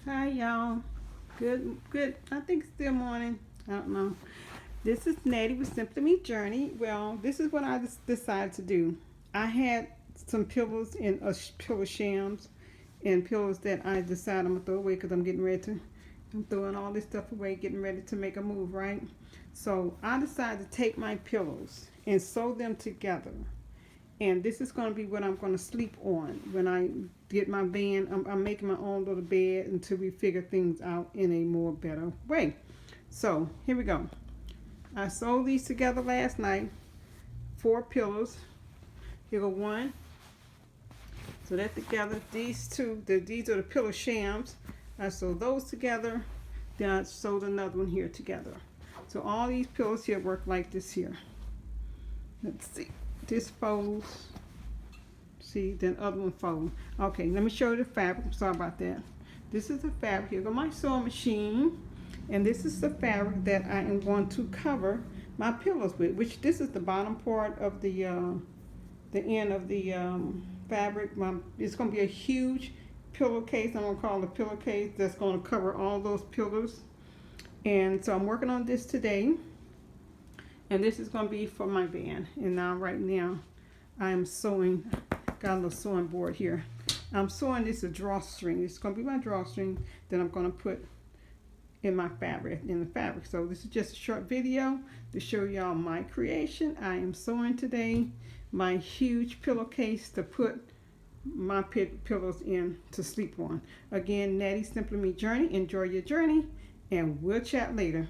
Hi y'all. Good. I think it's still morning. I don't know. This is Natty with Simply Me Journey. Well, this is what I decided to do. I had some pillows in pillow shams and pillows that I decided I'm gonna throw away because I'm getting ready to. I'm throwing all this stuff away, getting ready to make a move, right? So I decided to take my pillows and sew them together, and this is going to be what I'm going to sleep on when I get my van. I'm making my own little bed until we figure things out in a more better way. So here we go. I sewed these together last night. 4 pillows. Here go one. So that together. These two. These are the pillow shams. I sewed those together. Then I sewed another one here together. So all these pillows here work like this here. Let's see. This folds. See, then other one fold. Okay, let me show you the fabric. I'm sorry about that. This is the fabric. Here go my sewing machine, and this is the fabric that I am going to cover my pillows with. Which this is the bottom part of the end of the fabric. It's going to be a huge pillowcase. I'm going to call it a pillowcase that's going to cover all those pillows. And so I'm working on this today. And this is going to be for my van. And now, right now, I'm sewing. Got a little sewing board here. I'm sewing this a drawstring. This is going to be my drawstring that I'm going to put in my fabric, So this is just a short video to show y'all my creation. I am sewing today my huge pillowcase to put my pillows in to sleep on. Again, Natty Simply Me Journey. Enjoy your journey, and we'll chat later.